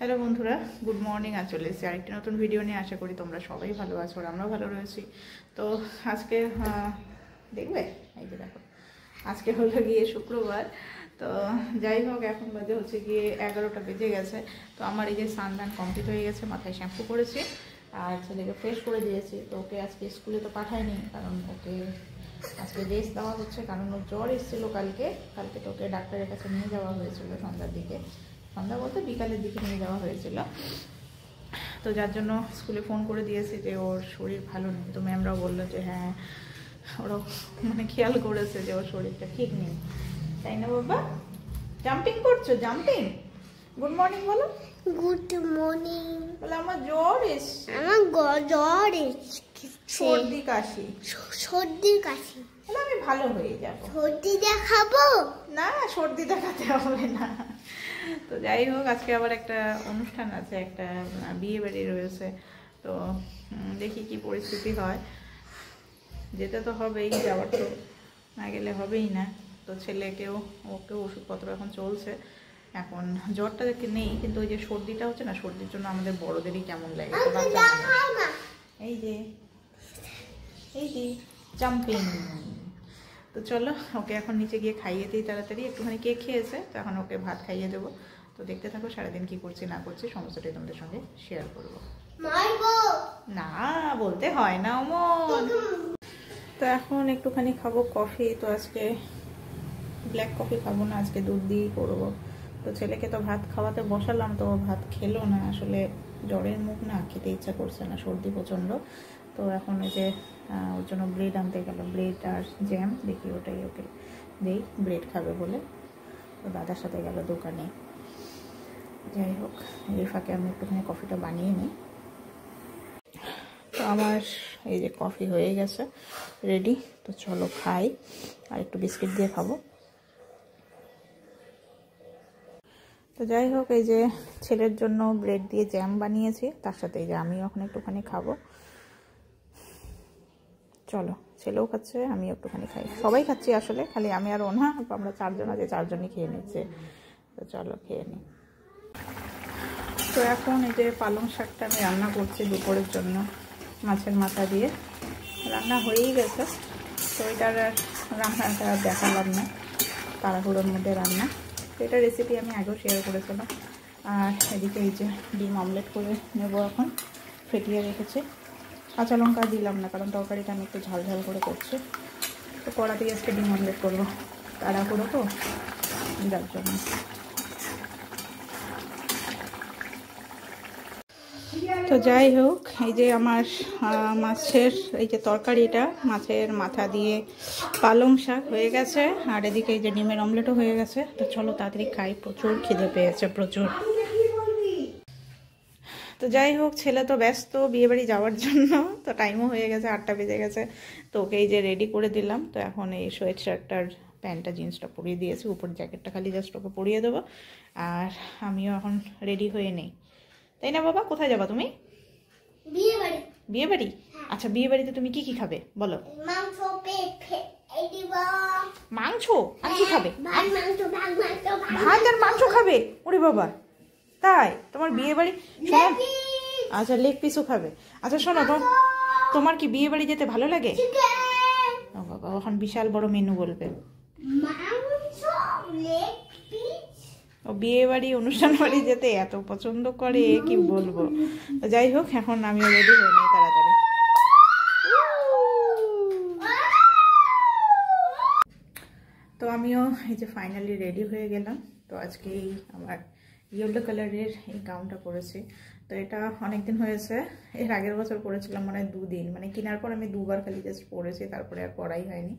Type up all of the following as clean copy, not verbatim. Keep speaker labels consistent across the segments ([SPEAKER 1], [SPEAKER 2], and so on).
[SPEAKER 1] Hello বন্ধুরা, good morning. আজ চলে এসেছি আরেকটি নতুন ভিডিও নিয়ে। আশা করি তোমরা সবাই ভালো আছো আর আমরাও ভালো রয়েছি। তো আজকে দেখবে, এই যে দেখো, আজকে হলো গিয়ে শুক্রবার। তো যাই হোক, এখন বাজে হচ্ছে গিয়ে 11টা বেজে গেছে। তো আমার এই যে স্নান কমপ্লিট হয়ে গেছে, মাথায় শ্যাম্পু করেছি আর ছেলেকে ফ্রেশ করে দিয়েছি। তো ওকে আজকে স্কুলে তো পাঠাইনি, কারণ ওকে আজকে রেস্ট দেওয়া হচ্ছে, কারণ ওর জ্বর এসেছিলো কালকে তো ওকে ডাক্তারের কাছে নিয়ে যাওয়া হয়েছিল সন্ধ্যার দিকে। সন্ধ্যা বলতে বিকালের দিকে নিয়ে যাওয়া হয়েছিল। তো যার জন্য স্কুলে ফোন করে দিয়েছি যে ওর শরীর ভালো নেই। তো ম্যামরাও বললো যে হ্যাঁ, ওরাও মানে খেয়াল করেছে যে ওর শরীরটা ঠিক নেই, তাই না বাবা? জাম্পিং করছো? জাম্পিং। গুড মর্নিং বলো।
[SPEAKER 2] Good morning.
[SPEAKER 1] বলে আমার জ্বর এসছে।
[SPEAKER 2] আমার জ্বর এসছে।
[SPEAKER 1] সর্দি কাশি।
[SPEAKER 2] সর্দি কাশি।
[SPEAKER 1] বলে আমি ভালো হয়ে যাব।
[SPEAKER 2] সর্দি দেখাবো
[SPEAKER 1] না, সর্দি দেখাতে হবে না। তো যাই হোক, আজকে আবার একটা অনুষ্ঠান আছে, একটা বিয়ে বাড়ি রয়েছে। তো দেখি কি পরিস্থিতি হয়। যেতে তো হবেই, যাওয়ার তো না গেলে হবেই না। তো ছেলেকেও, ওকেও ওষুধপত্র এখন চলছে। এখন জ্বরটা দেখে নেই, কিন্তু ওই যে সর্দিটা হচ্ছে না, সর্দির জন্য আমাদের বড়দেরই কেমন লাগে। এই যে জাম্পিং। তো চলো, ওকে এখন নিচে গিয়ে খাইয়ে দিই তাড়াতাড়ি। একটুখানি কেক খেয়েছে, তো এখন ওকে ভাত খাইয়ে দেবো। তো দেখতে থাকো, সারাদিন কি করছি না করছি সমস্তটাই তোমাদের সঙ্গে শেয়ার করবো। না বলতে হয় না অমন। তো এখন একটুখানি খাবো কফি। তো আজকে ব্ল্যাক কফি খাবো না, আজকে দুধ দিয়েই করবো। তো ছেলেকে তো ভাত খাওয়াতে বসালাম, তো ভাত খেলো না। আসলে জ্বরের মুখ না, খেতে ইচ্ছা করছে না, সর্দি প্রচণ্ড। তো এখন ওই যে ওর জন্য ব্রেড আনতে গেল, ব্রেড আর জ্যাম। দেখি ওটাই ওকে দেই, ব্রেড খাবে বলে। তো দাদার সাথে গেল দোকানে। যাই হোক, এই ফাঁকে আমি একটুখানি কফিটা বানিয়ে নিই। তো আমার এই যে কফি হয়ে গেছে, রেডি। তো চলো খাই, আর একটু বিস্কিট দিয়ে খাবো। তো যাই হোক, এই যে ছেলের জন্য ব্রেড দিয়ে জ্যাম বানিয়েছি, তার সাথে এই যে আমিও এখন একটুখানি খাবো। চলো, ছেলেও খাচ্ছে, আমি একটুখানি খাই, সবাই খাচ্ছি আসলে, খালি আমি আর ও না। আমরা চারজন আছে, চারজনই খেয়ে নিচ্ছে। তো চলো খেয়ে নিই। তো এখন এই যে পালং শাকটা আমি রান্না করছি দুপুরের জন্য, মাছের মাথা দিয়ে। রান্না হয়েই গেছে, তো এটার আর রান্নাটা দেখালাম না, তাড়াহুড়োর মধ্যে রান্না। তো এটা রেসিপি আমি আগেও শেয়ার করেছিলাম। আর এদিকে এই যে ডিম অমলেট করে নেবো, এখন ফেটিয়ে রেখেছি। কাঁচা লঙ্কা দিলাম না, কারণ তরকারিটা আমি একটু ঝাল ঝাল করে করছি। তো কড়াতেই আজকে ডিম অমলেট করবো, তাড়াহুড়ো তো, যার জন্য। তো যাই হোক, এই যে আমার মাছের এই যে তরকারিটা, মাছের মাথা দিয়ে পালং শাক হয়ে গেছে, আর এদিকে এই যে ডিমের অমলেটও হয়ে গেছে। তো চলো তাড়াতাড়ি খাই, প্রচুর খিদে পেয়েছে, প্রচুর। তো যাই হোক, ছেলে তো ব্যস্ত বিয়েবাড়ি যাওয়ার জন্য, তো টাইমও হয়ে গেছে, 8টা বেজে গেছে। তো ওকে এই যে রেডি করে দিলাম। তো এখন এই সোয়েট শার্টটার প্যান্টটা জিন্সটা পরিয়ে দিয়েছি, উপর জ্যাকেটটা খালি জাস্ট ওকে পরিয়ে দেবো। আর আমিও এখন রেডি হয়ে নেই, তাই না বাবা? কোথায় যাবা তুমি? বিয়ে বাড়ি। আচ্ছা, বিয়ে বাড়িতে তুমি কি কি খাবে বলো? মাংস আর কি খাবে? ভাত আর মাংস খাবে? ওরে বাবা, তাই? তোমার বিয়ে বাড়ি? আচ্ছা, লেগ পিসও খাবে। আচ্ছা শোনো, তোমার কি বিয়ে বাড়ি যেতে ভালো লাগে? ও বাবা, এখন বিশাল বড় মেনু বলবে। ও বিয়ে বাড়ি, অনুষ্ঠান বাড়ি যেতে এত পছন্দ করে, কি বলবো। তো যাই হোক, এখন আমিও রেডি হয়ে নিই তাড়াতাড়ি। তো আমিও এই যে ফাইনালি রেডি হয়ে গেলাম। তো আজকে এই আমার ইয়েলো কালারের এই গাউনটা পরেছি। তো এটা অনেকদিন হয়েছে, এর আগের বছর পরেছিলাম মানে 2 দিন, মানে কেনার পর আমি 2বার খালি জাস্ট পরেছি, তারপরে আর পরাই হয়নি।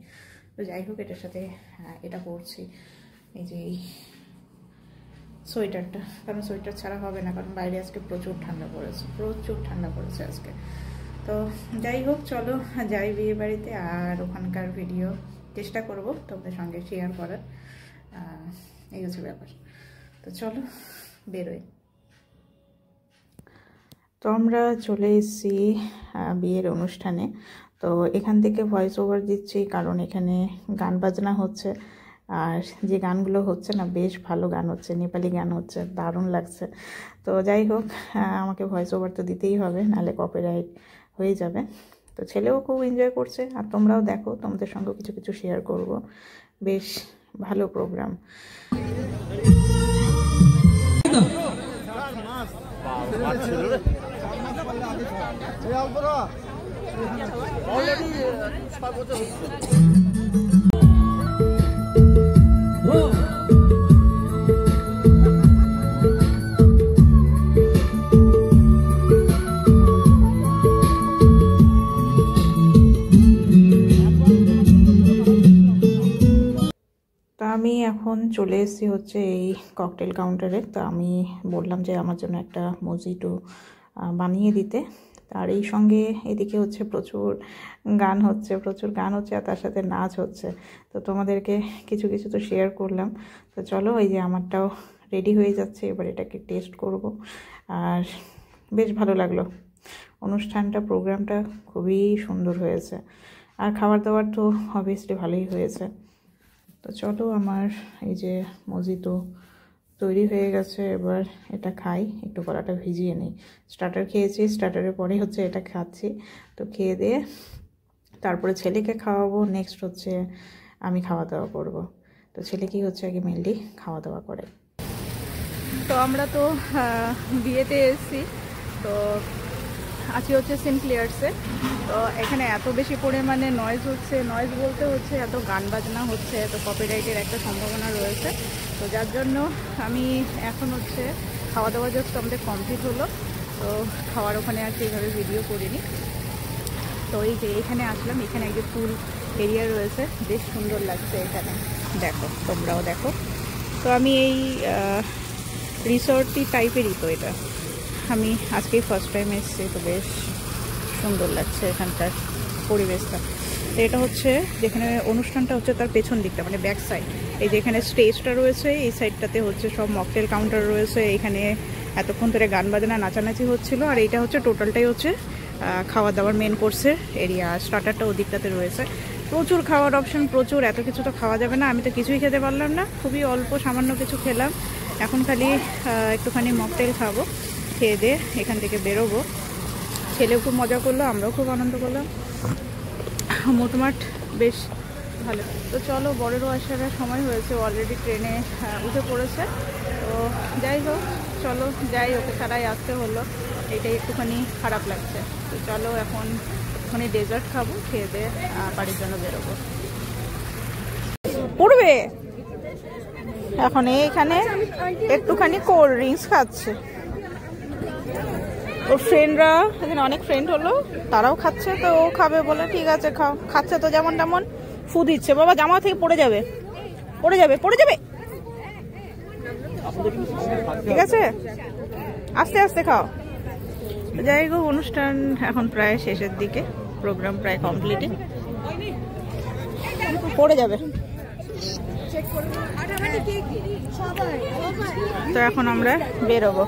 [SPEAKER 1] তো যাই হোক, এটার সাথে এটা পরছি, এই যে এই সোয়েটারটা, কারণ সোয়েটার ছাড়া হবে না, কারণ বাইরে আজকে প্রচুর ঠান্ডা পড়েছে, প্রচুর ঠান্ডা পড়েছে আজকে। তো যাই হোক, চলো যাই বিয়ে বাড়িতে, আর ওখানকার ভিডিও চেষ্টা করব তোমাদের সঙ্গে শেয়ার করার, এই হচ্ছে ব্যাপার। তো চলো বেরোই। তো আমরা চলে এসেছি বিয়ের অনুষ্ঠানে। তো এখান থেকে ভয়েস ওভার দিচ্ছি, কারণ এখানে গান বাজনা হচ্ছে, আর যে গানগুলো হচ্ছে না, বেশ ভালো গান হচ্ছে, নেপালি গান হচ্ছে, দারুণ লাগছে। তো যাই হোক, আমাকে ভয়েস ওভার তো দিতেই হবে, নাহলে কপিরাইট হয়ে যাবে। তো ছেলেও খুব এনজয় করছে, আর তোমরাও দেখো, তোমাদের সঙ্গেও কিছু কিছু শেয়ার করব। বেশ ভালো প্রোগ্রাম। আমি এখন চলে এসেছি হচ্ছে এই ককটেল কাউন্টারে। তো আমি বললাম যে আমার জন্য একটা মজিটো বানিয়ে দিতে। আর এই সঙ্গে এদিকে হচ্ছে প্রচুর গান হচ্ছে, আর তার সাথে নাচ হচ্ছে। তো তোমাদেরকে কিছু কিছু তো শেয়ার করলাম। তো চলো, এই যে আমারটাও রেডি হয়ে যাচ্ছে, এবার এটাকে টেস্ট করব। আর বেশ ভালো লাগলো অনুষ্ঠানটা, প্রোগ্রামটা খুবই সুন্দর হয়েছে। আর খাবার দাবার তো অবভিয়াসলি ভালোই হয়েছে। তো চলো, আমার এই যে মজিটো তৈরি হয়ে গেছে, এবার এটা খাই। একটু গলাটা ভিজিয়ে নিই। স্টার্টার খেয়েছি, স্টার্টারের পরে হচ্ছে এটা খাচ্ছি। তো খেয়ে দিয়ে তারপরে ছেলেকে খাওয়াবো, নেক্সট হচ্ছে আমি খাওয়া দাওয়া করব। তো ছেলে কি হচ্ছে আগে মেনলি খাওয়া দাওয়া করে। তো আমরা তো বিয়েতে এসেছি, তো আছি হচ্ছে সিনক্লিয়ার্সে। তো এখানে এত বেশি পরিমাণে নয়েজ হচ্ছে, নয়েজ বলতে হচ্ছে এত গান বাজনা হচ্ছে, এত কপিরাইটের একটা সম্ভাবনা রয়েছে। তো যার জন্য আমি এখন হচ্ছে খাওয়া দাওয়া জাস্ট আমাদের কমপ্লিট হলো। তো খাওয়ার ওখানে আর সেইভাবে ভিডিও করিনি। তো এই যে এখানে আসলাম, এখানে একটি ফুল এরিয়া রয়েছে, বেশ সুন্দর লাগছে এখানে, দেখো তোমরাও দেখো। তো আমি এই রিসর্টটি টাইপেরই, তো এটা আমি আজকেই ফার্স্ট টাইম এসেছি। তো বেশ সুন্দর লাগছে এখানকার পরিবেশটা। তো এটা হচ্ছে যেখানে অনুষ্ঠানটা হচ্ছে তার পেছন দিকটা, মানে ব্যাক সাইড। এই যে এখানে স্টেজটা রয়েছে, এই সাইডটাতে হচ্ছে সব মকটেল কাউন্টার রয়েছে। এখানে এতক্ষণ ধরে গান বাজনা নাচানাচি হচ্ছিল। আর এইটা হচ্ছে টোটালটাই হচ্ছে খাওয়া দাওয়ার মেন কোর্সের এরিয়া। স্টার্টারটা ওদিকটাতে রয়েছে। প্রচুর খাওয়ার অপশন, প্রচুর, এত কিছু তো খাওয়া যাবে না। আমি তো কিছুই খেতে পারলাম না, খুবই অল্প সামান্য কিছু খেলাম। এখন খালি একটুখানি মকটেল খাবো, খেয়ে দিয়ে এখান থেকে বেরোবো। ছেলেও খুব মজা করলো, আমরাও খুব আনন্দ করলাম, মোটমাট বেশ ভালো। তো চলো, বড়েরও আসার সময় হয়েছে, অলরেডি ট্রেনে উঠে পড়েছে। তো যাই হোক, চলো যাই, ওকে ছাড়াই আসতে হলো, এটাই একটুখানি খারাপ লাগছে। তো চলো এখন ওখানে ডেজার্ট খাবো, খেয়ে দিয়ে বাড়ির জন্য বেরোবো। পড়বে এখন এইখানে একটুখানি কোল্ড ড্রিঙ্কস খাচ্ছে। ওর ফ্রেন্ডরা এখানে অনেক ফ্রেন্ড হলো, তারাও খাচ্ছে। তো ও খাবে বলে ঠিক আছে খাও, খাচ্ছে। তো যেমন তেমন ফু দিচ্ছে। বাবা জামা থেকে পড়ে যাবে, পড়ে যাবে, পড়ে যাবে, ঠিক আছে, আস্তে আস্তে খাও। যাই হোক, অনুষ্ঠান এখন প্রায় শেষের দিকে, প্রোগ্রাম প্রায় কমপ্লিটই, পড়ে যাবে। তো এখন আমরা বেরোবো।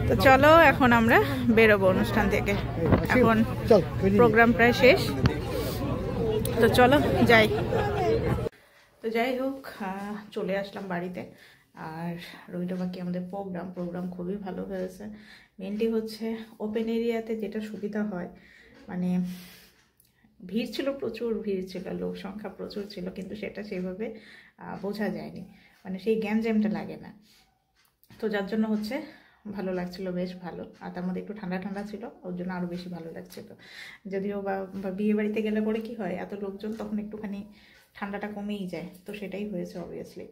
[SPEAKER 1] তো চলো এখন আমরা বেরোবো অনুষ্ঠান থেকে, এখন প্রোগ্রাম প্রায় শেষ। তো চলো যাই। তো যাই হোক, চলে আসলাম বাড়িতে। আর রইল বাকি আমাদের প্রোগ্রাম খুবই ভালো হয়েছে। মেনলি হচ্ছে ওপেন এরিয়াতে যেটা সুবিধা হয়, মানে ভিড় ছিল, প্রচুর ভিড় ছিল, লোক সংখ্যা প্রচুর ছিল, কিন্তু সেটা সেইভাবে বোঝা যায়নি, মানে সেই গ্যাঞ্জামটা লাগে না। তো যার জন্য হচ্ছে ভালো লাগছিল, বেশ ভালো। আর তার মধ্যে একটু ঠান্ডা ঠান্ডা ছিল, ওর জন্য আরও বেশি ভালো লাগছিল। যদিও বা বিয়ে বাড়িতে গেলে পরে কি হয়, এত লোকজন, তখন একটুখানি ঠান্ডাটা কমেই যায়। তো সেটাই হয়েছে অবভিয়াসলি।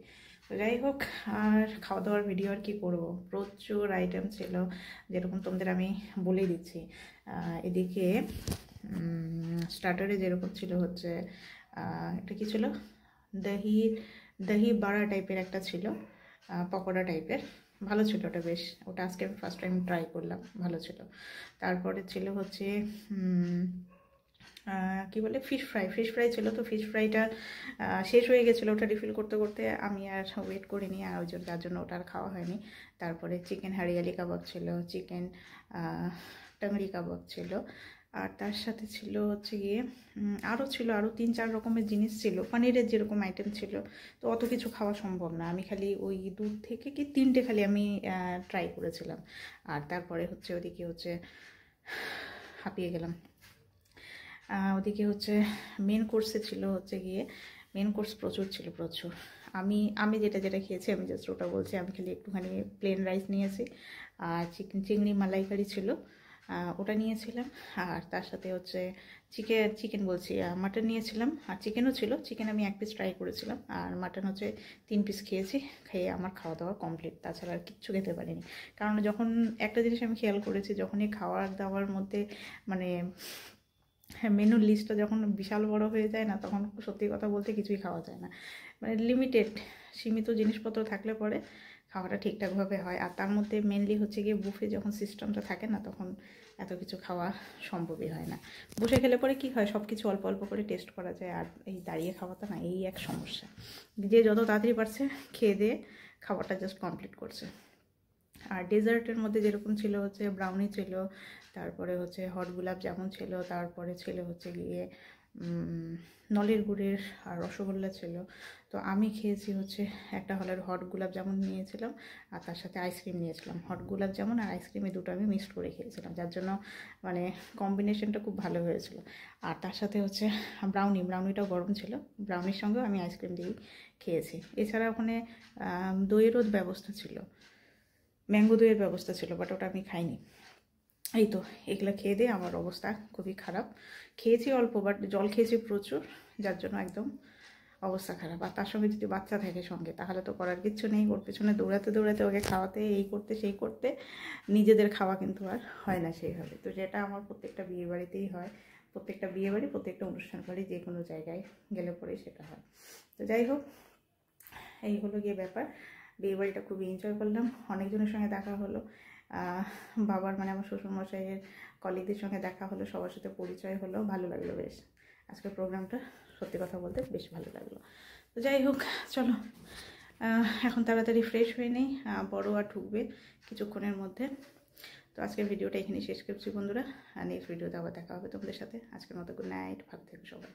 [SPEAKER 1] তো যাই হোক, আর খাওয়া দাওয়ার ভিডিও আর কি করব, প্রচুর আইটেম ছিল, যেরকম তোমাদের আমি বলে দিচ্ছি। এদিকে স্টার্টারে যেরকম ছিল হচ্ছে এটা কি ছিল, দহি বাড়া টাইপের একটা ছিল, পকোড়া টাইপের, ভালো ছিল ওটা বেশ। ওটা আজকে আমি ফার্স্ট টাইম ট্রাই করলাম, ভালো ছিল। তারপরে ছিল হচ্ছে কি বলে, ফিশ ফ্রাই ছিল। তো ফিশ ফ্রাইটা শেষ হয়ে গেছিলো, ওটা রিফিল করতে করতে আমি আর ওয়েট করিনি, আর ওই জন্য তার জন্য ওটা আর খাওয়া হয়নি। তারপরে চিকেন হারিয়ালি কাবাব ছিল, চিকেন টাংরি কাবাব ছিল, আর তার সাথে ছিল হচ্ছে গিয়ে আরও 3-4 রকমের জিনিস ছিল, পনিরের যেরকম আইটেম ছিল। তো অত কিছু খাওয়া সম্ভব না, আমি খালি ওই 2 থেকে কি 3টে খালি আমি ট্রাই করেছিলাম। আর তারপরে হচ্ছে ওদিকে হচ্ছে হাঁপিয়ে গেলাম। ওদিকে হচ্ছে মেন কোর্সে ছিল হচ্ছে গিয়ে, মেন কোর্স প্রচুর ছিল, প্রচুর। আমি যেটা খেয়েছি আমি জাস্ট ওটা বলছি। আমি খালি একটুখানি প্লেন রাইস নিয়েছি, আর চিংড়ি মালাইকারি ছিল, ওটা নিয়েছিলাম। আর তার সাথে হচ্ছে চিকেন বলছি, মাটন নিয়েছিলাম। আর চিকেনও ছিল, চিকেন আমি 1 পিস ট্রাই করেছিলাম, আর মাটন হচ্ছে 3 পিস খেয়েছি। খেয়ে আমার খাওয়া দাওয়া কমপ্লিট, তাছাড়া আর কিচ্ছু খেতে পারিনি। কারণ যখন একটা জিনিস আমি খেয়াল করেছি, যখনই খাওয়ার দাওয়ার মধ্যে মানে মেনুর লিস্টটা যখন বিশাল বড় হয়ে যায় না, তখন সত্যি কথা বলতে কিছুই খাওয়া যায় না। মানে সীমিত জিনিসপত্র থাকলে পরে খাওয়াটা ঠিকঠাকভাবে হয়। আর তার মধ্যে মেনলি হচ্ছে গিয়ে বুফে যখন সিস্টেমটা থাকে না, তখন এত কিছু খাওয়া সম্ভবই হয় না। বসে খেলে পরে কি হয়, সব কিছু অল্প অল্প করে টেস্ট করা যায়। আর এই দাঁড়িয়ে খাওয়াটা না, এই এক সমস্যা। যে যত তাড়াতাড়ি পারছে খেয়ে দিয়ে খাবারটা জাস্ট কমপ্লিট করছে। আর ডেজার্টের মধ্যে যেরকম ছিল হচ্ছে ব্রাউনি ছিল, তারপরে হচ্ছে হট গোলাপ জামুন ছিল, তারপরে ছিল হচ্ছে গিয়ে নলের গুড়ের আর রসগোল্লা ছিল। তো আমি খেয়েছি হচ্ছে একটা হলের হট গোলাপ জামুন নিয়েছিলাম, আর তার সাথে আইসক্রিম নিয়েছিলাম। হট গোলাপ জামুন আর আইসক্রিম এই দুটো আমি মিক্সড করে খেয়েছিলাম, যার জন্য মানে কম্বিনেশনটা খুব ভালো হয়েছিল। আর তার সাথে হচ্ছে ব্রাউনিটাও গরম ছিল, ব্রাউনির সঙ্গেও আমি আইসক্রিম দিয়েই খেয়েছি। এছাড়া ওখানে দইয়েরও ব্যবস্থা ছিল, ম্যাঙ্গো দইয়ের ব্যবস্থা ছিল, বাট ওটা আমি খাইনি। এই তো এগুলো খেয়ে দিয়ে আমার অবস্থা খুবই খারাপ। খেয়েছি অল্প, বাট জল খেয়েছি প্রচুর, যার জন্য একদম অবস্থা খারাপ। আর তার সঙ্গে যদি বাচ্চা থাকে সঙ্গে, তাহলে তো করার কিচ্ছু নেই। ওর পেছনে দৌড়াতে দৌড়াতে ওকে খাওয়াতে, এই করতে সেই করতে নিজেদের খাওয়া কিন্তু আর হয় না সেইভাবে। তো যেটা আমার প্রত্যেকটা বিয়ে বাড়িতেই হয়, প্রত্যেকটা বিয়ে বাড়ি, প্রত্যেকটা অনুষ্ঠান বাড়ি, যে কোনো জায়গায় গেলে পরেই সেটা হয়। তো যাই হোক, এই হলো গিয়ে ব্যাপার। বিয়েবাড়িটা খুবই এনজয় করলাম, অনেকজনের সঙ্গে দেখা হলো। বাবার মানে আমার শ্বশুরমশাইয়ের কলিগদের সঙ্গে দেখা হলো, সবার সাথে পরিচয় হলো, ভালো লাগলো বেশ। আজকের প্রোগ্রামটা সত্যি কথা বলতে বেশ ভালো লাগলো। তো যাই হোক, চলো এখন তাড়াতাড়ি ফ্রেশ হয়ে নেই, বড় আর ঢুকবে কিছুক্ষণের মধ্যে। তো আজকের ভিডিওটা এখানেই শেষ করছি বন্ধুরা, আর নেক্সট ভিডিওতে আবার দেখা হবে তোমাদের সাথে। আজকের মতো গুড নাইট, ভালো থেকো সবাই।